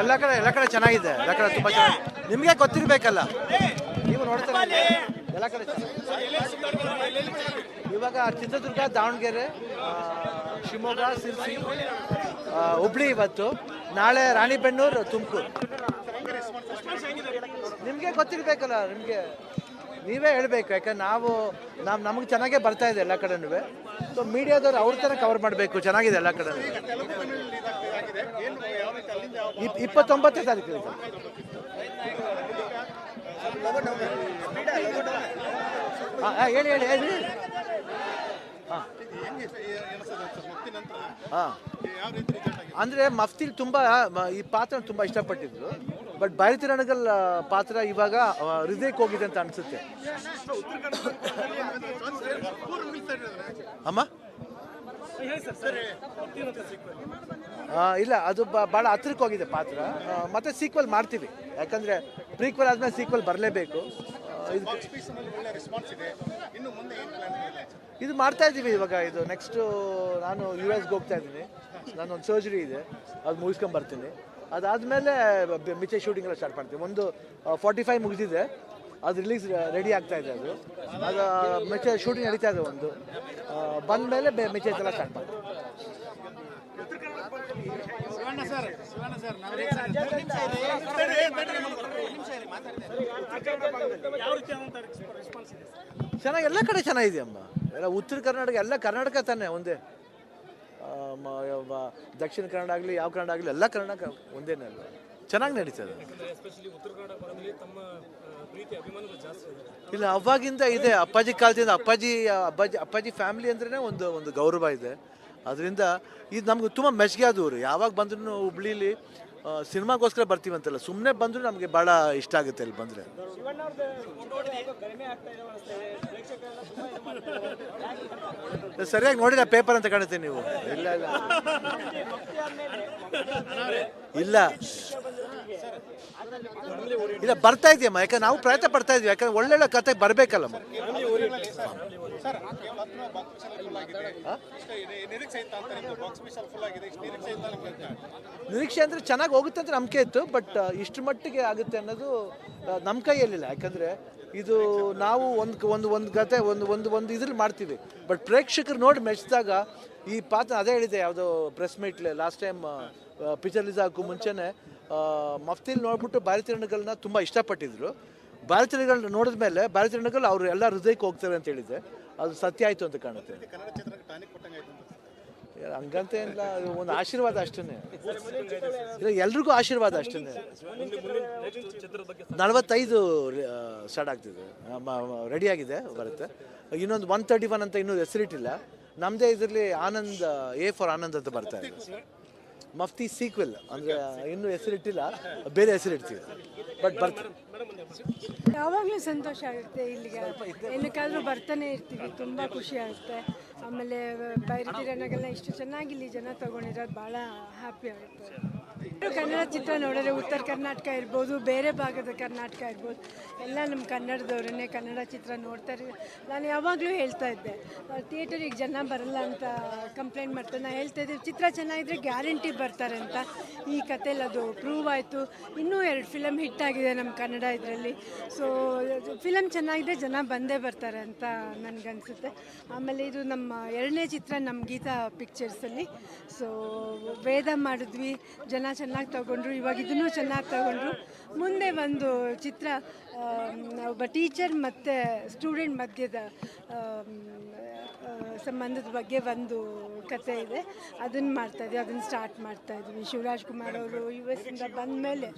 ಎಲ್ಲ ಕಡೆ ಚೆನ್ನಾಗಿದೆ, ಎಲ್ಲ ಕಡೆ ತುಂಬ ಚೆನ್ನಾಗಿ. ನಿಮಗೆ ಗೊತ್ತಿರಬೇಕಲ್ಲ, ನೀವು ನೋಡ್ತಾರೆ ಎಲ್ಲ ಕಡೆ ಇವಾಗ ಚಿತ್ರದುರ್ಗ, ದಾವಣಗೆರೆ, ಶಿವಮೊಗ್ಗ, ಶಿರ್ಸಿ, ಹುಬ್ಳಿ, ಇವತ್ತು ನಾಳೆ ರಾಣಿಬೆನ್ನೂರು, ತುಮಕೂರು. ನಿಮಗೆ ಗೊತ್ತಿರಬೇಕಲ್ಲ, ನೀವೇ ಹೇಳಬೇಕು. ಯಾಕಂದ್ರೆ ನಮಗೆ ಚೆನ್ನಾಗೇ ಬರ್ತಾ ಇದೆ ಎಲ್ಲ ಕಡೆನೂ. ಸೊ ಮೀಡಿಯಾದವ್ರು ಅವ್ರ ಥರ ಕವರ್ ಮಾಡಬೇಕು. ಚೆನ್ನಾಗಿದೆ ಎಲ್ಲ ಕಡೆ. 29ನೇ ತಾರೀಕು ಹೇಳಿ. ಅಂದರೆ ಮಫ್ತಿಲ್ ತುಂಬ ಈ ಪಾತ್ರ ತುಂಬ ಇಷ್ಟಪಟ್ಟಿದ್ರು. ಬಟ್ ಬೈರತಿರಣಗಲ್ ಪಾತ್ರ ಇವಾಗ ಹೃದಯಕ್ಕೆ ಹೋಗಿದೆ ಅಂತ ಅನಿಸುತ್ತೆ. ಅಮ್ಮ ಇಲ್ಲ, ಅದು ಭಾಳ ಹತ್ರಕ್ಕೆ ಹೋಗಿದೆ ಪಾತ್ರ. ಮತ್ತೆ ಸೀಕ್ವಲ್ ಮಾಡ್ತೀವಿ, ಯಾಕಂದರೆ ಪ್ರೀಕ್ವಲ್ ಆದಮೇಲೆ ಸೀಕ್ವಲ್ ಬರಲೇಬೇಕು. ಇದು ಮಾಡ್ತಾ ಇದ್ದೀವಿ ಇವಾಗ. ಇದು ನೆಕ್ಸ್ಟು ನಾನು US ಹೋಗ್ತಾ ಇದ್ದೀನಿ. ನಾನೊಂದು ಸರ್ಜರಿ ಇದೆ, ಅದು ಮುಗಿಸ್ಕೊಂಬರ್ತೀನಿ. ಅದಾದಮೇಲೆ ಮಿಚ್ಚೆ ಶೂಟಿಂಗ್ ಎಲ್ಲ ಸ್ಟಾರ್ಟ್ ಮಾಡ್ತೀವಿ. ಒಂದು 45 ಮುಗಿದಿದೆ, ಅದು ರಿಲೀಸ್ ರೆಡಿ ಆಗ್ತಾ ಇದೆ. ಅದು ಮಿಚ್ಚೆ ಶೂಟಿಂಗ್ ನಡೀತಾ ಇದೆ. ಒಂದು ಬಂದ ಮೇಲೆ ಮಿಚ್ಚೆ ಎಲ್ಲ ಸ್ಟಾರ್ಟ್ ಮಾಡ್ತೀವಿ. ಚೆನ್ನಾಗಿ, ಎಲ್ಲ ಕಡೆ ಚೆನ್ನಾಗಿದೆ ಅಮ್ಮ. ಎಲ್ಲ ಉತ್ತರ ಕರ್ನಾಟಕ, ಎಲ್ಲ ಕರ್ನಾಟಕ ತಾನೆ ಒಂದೇ. ದಕ್ಷಿಣ ಕನ್ನಡ ಆಗಲಿ, ಯಾವ ಕನ್ನಡ ಆಗಲಿ, ಎಲ್ಲ ಕರ್ನಾಟಕ ಒಂದೇನಲ್ಲ. ಚೆನ್ನಾಗಿ ನಡೀತದೆ. ಇಲ್ಲ, ಅವಾಗಿಂದ ಇದೆ. ಅಪ್ಪಾಜಿ ಕಾಲದಿಂದ ಅಪ್ಪಾಜಿ ಫ್ಯಾಮಿಲಿ ಅಂದ್ರೇ ಒಂದು ಗೌರವ ಇದೆ. ಅದರಿಂದ ಇದು ನಮ್ಗೆ ತುಂಬ ಮೆಚ್ಚುಗೆ ಆದವರು. ಯಾವಾಗ ಬಂದ್ರೂ ಹುಬ್ಳಿಲಿ ಸಿನಿಮಾಗೋಸ್ಕರ ಬರ್ತೀವಿ ಅಂತಲ್ಲ, ಸುಮ್ಮನೆ ಬಂದರೂ ನಮಗೆ ಭಾಳ ಇಷ್ಟ ಆಗುತ್ತೆ ಇಲ್ಲಿ ಬಂದರೆ. ಸರಿಯಾಗಿ ನೋಡಿಲ್ಲ ಪೇಪರ್ ಅಂತ ಕಾಣುತ್ತೆ ನೀವು. ಇಲ್ಲ ಬರ್ತಾ ಇದೆಯಮ್ಮ, ಯಾಕಂದ್ರೆ ನಾವು ಪ್ರಯತ್ನ ಪಡ್ತಾ ಇದೀವಿ. ಯಾಕಂದ್ರೆ ಒಳ್ಳೊಳ್ಳೆ ಕತೆ ಬರಬೇಕಲ್ಲಮ್ಮ. ನಿರೀಕ್ಷೆ ಅಂದರೆ ಚೆನ್ನಾಗಿ ಹೋಗುತ್ತೆ ಅಂತ ನಂಬಿಕೆ ಇತ್ತು. ಬಟ್ ಇಷ್ಟು ಮಟ್ಟಿಗೆ ಆಗುತ್ತೆ ಅನ್ನೋದು ನಮ್ಮ ಕೈಯಲ್ಲಿಲ್ಲ. ಯಾಕಂದರೆ ಇದು ನಾವು ಒಂದು ಕತೆ ಒಂದು ಇದ್ರಲ್ಲಿ ಮಾಡ್ತೀವಿ. ಬಟ್ ಪ್ರೇಕ್ಷಕರು ನೋಡಿ ಮೆಚ್ಚಿದಾಗ ಈ ಪಾತ್ರ, ಅದೇ ಹೇಳಿದೆ ಯಾವುದೋ ಪ್ರೆಸ್ ಮೀಟ್ಲೆ ಲಾಸ್ಟ್ ಟೈಮ್ ಪಿಕ್ಚರ್ ರಿಲೀಸ್ ಆಗೋಕ್ಕೂ ಮುಂಚೆನೇ ಮಫ್ತಿಲ್ ನೋಡ್ಬಿಟ್ಟು ಬೈರತಿರಣಗಲ್ನ ತುಂಬ ಇಷ್ಟಪಟ್ಟಿದ್ರು. ಬೈರತಿರಣಗಲ್ ನೋಡಿದ ಮೇಲೆ ಬೈರತಿರಣಗಲ್ ಅವರು ಎಲ್ಲ ಹೃದಯಕ್ಕೆ ಹೋಗ್ತಾರೆ ಅಂತ ಹೇಳಿದೆ. ಅದು ಸತ್ಯ ಆಯಿತು ಅಂತ ಕಾಣುತ್ತೆ. ಹಂಗಂತ ಇಲ್ಲ, ಒಂದು ಆಶೀರ್ವಾದ ಅಷ್ಟೇ. ಇಲ್ಲ, ಎಲ್ರಿಗೂ ಆಶೀರ್ವಾದ ಅಷ್ಟೇ. 45 ಸ್ಟಾರ್ಟ್ ಆಗ್ತಿದೆ, ರೆಡಿಯಾಗಿದೆ, ಬರುತ್ತೆ. ಇನ್ನೊಂದು 131 ಅಂತ ಇನ್ನೂ ಹೆಸರಿಟ್ಟಿಲ್ಲ. ನಮ್ಮದೇ ಇದರಲ್ಲಿ ಆನಂದ್, A for ಆನಂದ್ ಅಂತ ಬರ್ತಾ ಇದೆ. ಮಫ್ತಿ ಸೀಕ್ವೆಲ್ ಅಂದರೆ ಇನ್ನೂ ಹೆಸರಿಟ್ಟಿಲ್ಲ, ಬೇರೆ ಹೆಸರಿಡ್ತೀವಿ. ಬಟ್ ಬರ್ತೀವಿ. ಯಾವಾಗಲೂ ಸಂತೋಷ ಆಗುತ್ತೆ. ಇಲ್ಲಿಗೆ ಏನಕ್ಕಾದರೂ ಬರ್ತಾನೆ ಇರ್ತೀವಿ, ತುಂಬ ಖುಷಿ ಆಗುತ್ತೆ. ಆಮೇಲೆ ಬೈರತಿರಣಗಲ್ನ ಇಷ್ಟು ಚೆನ್ನಾಗಿ ಇಲ್ಲಿ ಜನ ತೊಗೊಂಡಿರೋದು ಭಾಳ ಹ್ಯಾಪಿ ಆಗುತ್ತೆ. ಕನ್ನಡ ಚಿತ್ರ ನೋಡಿದ್ರೆ ಉತ್ತರ ಕರ್ನಾಟಕ ಇರ್ಬೋದು, ಬೇರೆ ಭಾಗದ ಕರ್ನಾಟಕ ಇರ್ಬೋದು, ಎಲ್ಲ ನಮ್ಮ ಕನ್ನಡದವ್ರನ್ನೇ ಕನ್ನಡ ಚಿತ್ರ ನೋಡ್ತಾರೆ. ನಾನು ಯಾವಾಗಲೂ ಹೇಳ್ತಾ ಇದ್ದೆ, ಥಿಯೇಟರಿಗೆ ಜನ ಬರಲ್ಲ ಅಂತ ಕಂಪ್ಲೇಂಟ್ ಮಾಡ್ತಾರೆ. ನಾನು ಹೇಳ್ತಾ ಇದ್ದೆ, ಚಿತ್ರ ಚೆನ್ನಾಗಿದ್ರೆ ಗ್ಯಾರಂಟಿ ಬರ್ತಾರೆ ಅಂತ. ಈ ಕಥೆಯಲ್ಲಿ ಅದು ಪ್ರೂವ್ ಆಯಿತು. ಇನ್ನೂ 2 ಫಿಲಮ್ ಹಿಟ್ ಆಗಿದೆ ನಮ್ಮ ಕನ್ನಡ ಇದರಲ್ಲಿ. ಸೊ ಫಿಲಮ್ ಚೆನ್ನಾಗಿದೆ, ಜನ ಬಂದೇ ಬರ್ತಾರೆ ಅಂತ ನನಗನ್ಸುತ್ತೆ. ಆಮೇಲೆ ಇದು ನಮ್ಮ 2ನೇ ಚಿತ್ರ ನಮ್ಮ ಗೀತಾ ಪಿಕ್ಚರ್ಸಲ್ಲಿ. ಸೊ ವೇದ ಮಾಡಿದ್ವಿ, ಜನ ಚೆನ್ನಾಗಿ ತಗೊಂಡ್ರು. ಇವಾಗ ಇದನ್ನು ಚೆನ್ನಾಗಿ ತಗೊಂಡ್ರು. ಮುಂದೆ ಒಂದು ಚಿತ್ರ ಒಬ್ಬ ಟೀಚರ್ ಮತ್ತು ಸ್ಟೂಡೆಂಟ್ ಮಧ್ಯದ ಸಂಬಂಧದ ಬಗ್ಗೆ ಒಂದು ಕತೆ ಇದೆ. ಅದನ್ನು ಮಾಡ್ತಾಯಿದ್ವಿ, ಅದನ್ನು ಸ್ಟಾರ್ಟ್ ಮಾಡ್ತಾಯಿದ್ವಿ. ಶಿವರಾಜ್ ಕುಮಾರ್ ಅವರು US ಇಂದ ಬಂದ ಮೇಲೆ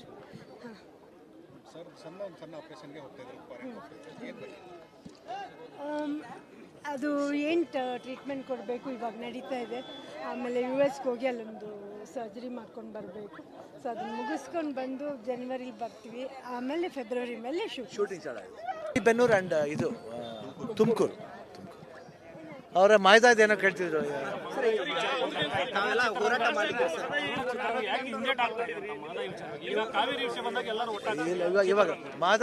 ಅದು ಏನು ಟ್ರೀಟ್ಮೆಂಟ್ ಕೊಡಬೇಕು ಇವಾಗ ನಡೀತಾ ಇದೆ. ಆಮೇಲೆ US ಹೋಗಿ ಅಲ್ಲೊಂದು ಸರ್ಜರಿ ಮಾಡ್ಕೊಂಡು ಬರಬೇಕು. ಸೊ ಅದನ್ನು ಮುಗಿಸ್ಕೊಂಡು ಬಂದು ಜನವರಿಲಿ ಬರ್ತೀವಿ. ಆಮೇಲೆ ಫೆಬ್ರವರಿ ಮೇಲೆ ಶೂಟಿಂಗ್ ಸ್ಟಾರ್ಟ್ ಆಗಿದೆ. ಬೆನ್ನೂರು ಆ್ಯಂಡ್ ಇದು ತುಮಕೂರು. ಅವರ ಮಾಯ್ದಾದ ಏನೋ ಕೇಳ್ತಿದ್ರು. ಇವಾಗ ಮಾದ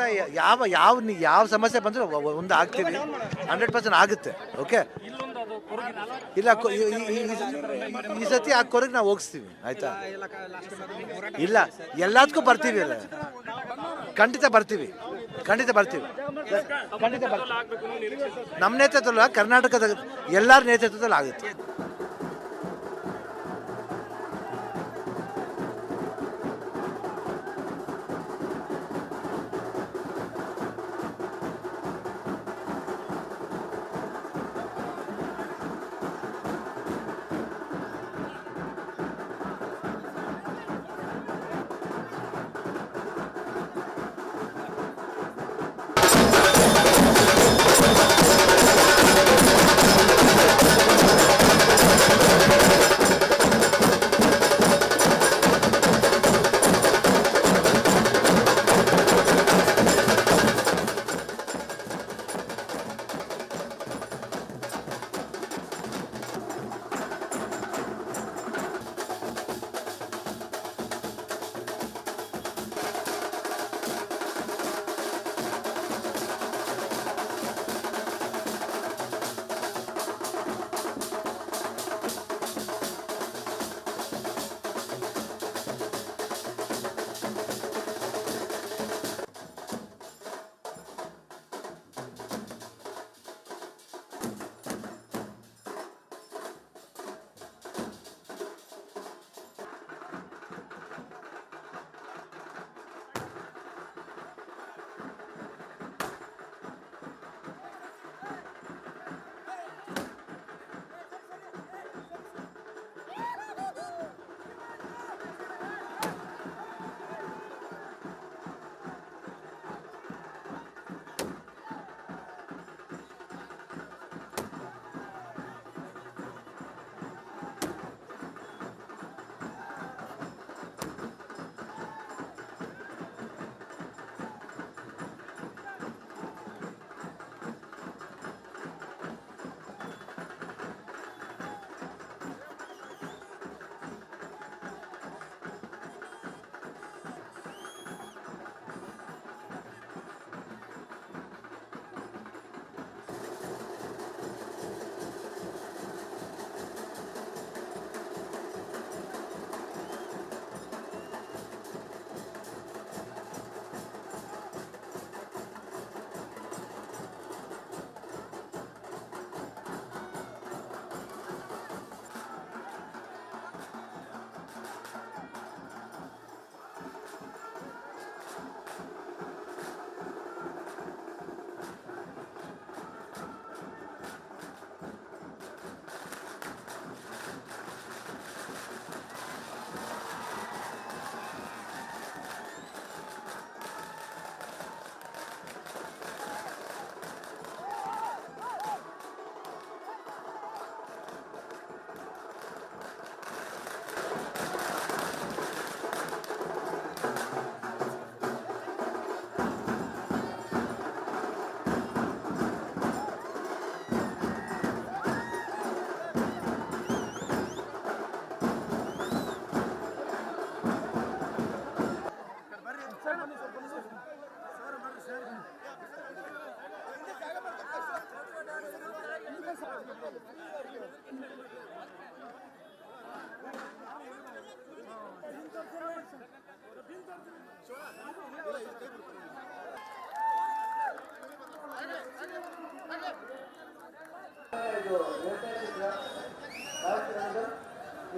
ಯಾವ ಸಮಸ್ಯೆ ಬಂದರೂ ಒಂದು ಆಗ್ತೀವಿ, 100% ಆಗುತ್ತೆ. ಓಕೆ, ಇಲ್ಲ ಈ ಸತಿ ಆ ಕೊರಗೆ ನಾವು ಹೋಗಿಸ್ತೀವಿ ಆಯ್ತಾ. ಇಲ್ಲ ಎಲ್ಲದಕ್ಕೂ ಬರ್ತೀವಿ, ಅಲ್ಲ ಖಂಡಿತ ಬರ್ತೀವಿ, ಖಂಡಿತ ಬರ್ತೀವಿ, ಖಂಡಿತ ಬರ್ತೀವಿ. ನಮ್ಮ ನೇತೃತ್ವದಲ್ಲಿ ಕರ್ನಾಟಕದ ಎಲ್ಲರ ನೇತೃತ್ವದಲ್ಲಿ ಆಗುತ್ತೆ.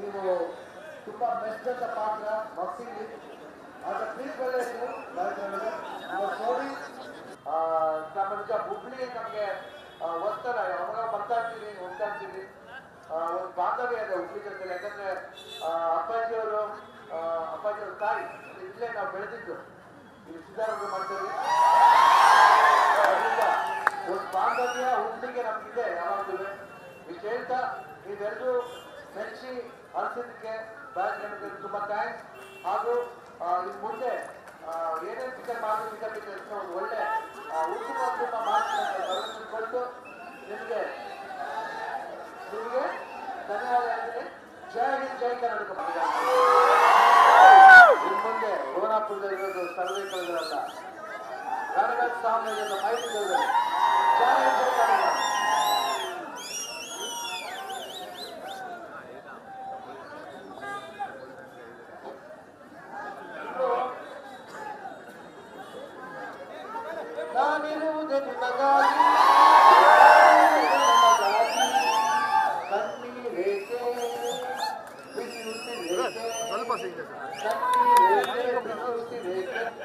ನೀವು ತುಂಬ ಮೆಚ್ಚದ ಪಾತ್ರ ಮಕ್ಕಳಿಗೆ ಆಗ ಪ್ರೀತಿಗಳು ನೋಡಿ ನಮ್ಮೀಗ ಹುಬ್ಳಿ ನಮಗೆ ಒತ್ತಡ ಯಾವಾಗ ಬರ್ತಾ ಇರ್ತೀವಿ ಹೋಗ್ತಾ ಇರ್ತೀವಿ ಒಂದು ಬಾಂಧವ್ಯ ಇದೆ ಹುಬ್ಳಿ ಜೊತೆ. ಯಾಕಂದ್ರೆ ಅಪ್ಪಾಜಿಯವರು ತಾಯಿ ಇಲ್ಲೇ ನಾವು ಬೆಳೆದಿದ್ದು ಇಲ್ಲಿ ಸಿದ್ಧಾರ್ಥ ಮಾಡ್ತೇವೆ. ಅದರಿಂದ ಒಂದು ಬಾಂಧವ್ಯ ಹುಬ್ಳಿಗೆ ನಮಗಿದೆ ಯಾವಾಗಲೂ. ಇಷ್ಟು ಹೇಳ್ತಾ ನೀವೆಲ್ಲರೂ ಮೆಚ್ಚಿ ಅನಿಸಿದ್ದಕ್ಕೆ ನಿಮಗೆ ತುಂಬ ಥ್ಯಾಂಕ್ಸ್. ಹಾಗೂ ಇನ್ನು ಮುಂದೆ ಏನೇನು ಪಿಕ್ಚರ್ ಮಾಡಬೇಕಂತ ಒಂದು ಒಳ್ಳೆ ಉತ್ತಮ ಮಾತುಗಳನ್ನು ಕೊಟ್ಟು ನಿಮಗೆ ಧನ್ಯವಾದ ಹೇಳ್ತೀನಿ. ಜೈ ಹಿಂದ್, ಜೈ ಕರ್ನಾಟಕ. ಇನ್ನು ಮುಂದೆ ಭುವನಾಪುರದಲ್ಲಿರೋದು ಸರ್ವೇಕಲ್ಗಳಲ್ಲ, ಗಣಗಲ್ ಸಾಮ್ರಾಜ್ಯದ ಮೈಸೂರು. ಜೈ ಹಿಂದ್, ಜೈ ಕರ್ನಾಟಕ.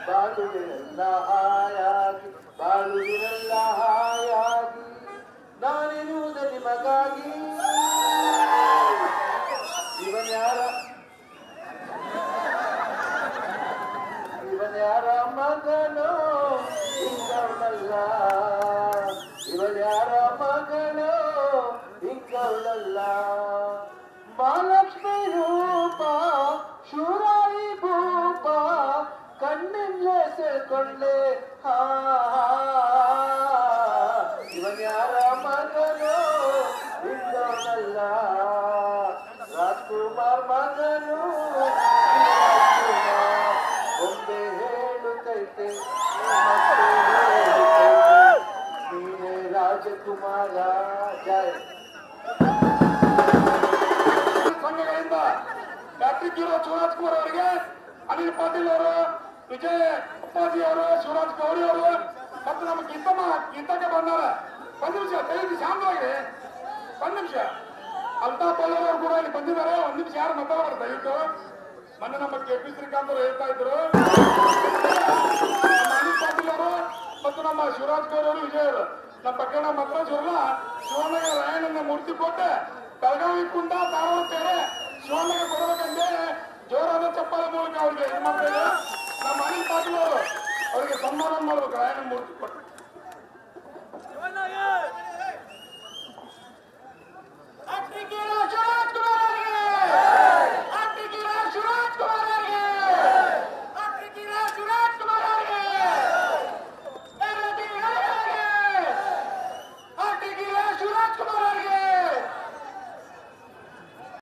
ಬಾಳುವಿನೆಲ್ಲ ಹಾಯಾಗಿ ಬಾಳುವಿನೆಲ್ಲ ಹಾಯಾಗಿ ನಾನಿರುವುದು ನಿಮಗಾಗಿ ಇವನ್ಯಾರ ಮಗನೋ ಇಂಗವಳಲ್ಲ ಇವನ್ಯಾರ ಮಗನೋ ಇಂಗವಳಲ್ಲ ಮಹಾಲಕ್ಷ್ಮಿ ರೂಪ ಶೂರಾಯಿ ಭೂಪ ಕಣ್ಣಿಂದಲೇ ಸೇರ್ಕೊಂಡೆ ಇವನ್ಯಾರ ಮಗನೋ ಇಂಗವಳಲ್ಲ ರಾಜ್ಕುಮಾರ್ ಮಗನು ಒಂದೇ ಹೇಳುತ್ತೈತೆ ನೀನೇ ರಾಜಕುಮಾರ ಜಯ ಸಂಘಗಳಿಂದ ಡಾಕ್ಟರ್ ಶಿವರಾಜ್ ಕುಮಾರ್ ಅವರಿಗೆ ಅನಿಲ್ ಪಾಟೀಲ್ ಅವರು ವಿಜಯ್ ಅಪ್ಪಾಜಿ ಅವರು ಶಿವರಾಜ್ ಗೌರಿ ಅವರು ಮತ್ತು ನಮ್ಮ ಗೀತಕ್ಕೆ ಬಂದಾರ ಒಂದು ನಿಮಿಷ ದಯವಿಟ್ಟು ಶಾಂತವಾಗಿ ಒಂದು ನಿಮಿಷ ಅಲ್ತಾಫ್ ಪಲ್ಲರ್ ಅವರು ಕೂಡ ಇಲ್ಲಿ ಬಂದಿದ್ದಾರೆ ಒಂದು ನಿಮಿಷ ಯಾರು ಮಾತಾಡೋರು ದಯವಿಟ್ಟು ಮೊನ್ನೆ ನಮ್ಮ ಕೆಪಿ ಶ್ರೀಕಾಂತ್ ಅವರು ಹೇಳ್ತಾ ಇದ್ರು ನಮ್ಮ ಅನಿಲ್ ಪಾಟೀಲ್ ಅವರು ಮತ್ತು ನಮ್ಮ ಶಿವರಾಜ್ ಗೌರಿ ಅವರು ವಿಜಯ್ ಅವರು ನಮ್ಮ ಪಕ್ಕಣ ಮಕ್ಕಳ ಶಿವಣ್ಣಗೆ ರಾಯಣ್ಣನ ಮೂರ್ತಿ ಕೊಟ್ಟೆ ಬೆಳಗಾವಿ ಕುಂಡ ಧಾರವಾಡ ಬೇರೆ ಶಿವಣ್ಣಗೆ ಕೊಡಬೇಕಂದ್ರೆ ಜೋರಾದ ಚಪ್ಪಾಳೆ ಮೂಲಕ ಅವ್ರಿಗೆ ಇದು ಮಾಡ್ತಾ ನಮ್ಮ ಅನಿಲ್ ಪಾಟೀಲ್ ಅವರು ಅವರಿಗೆ ಸನ್ಮಾನ ಮಾಡ್ಬೇಕು ರಾಯಣ್ಣನ ಮೂರ್ತಿ ಕೊಟ್ಟು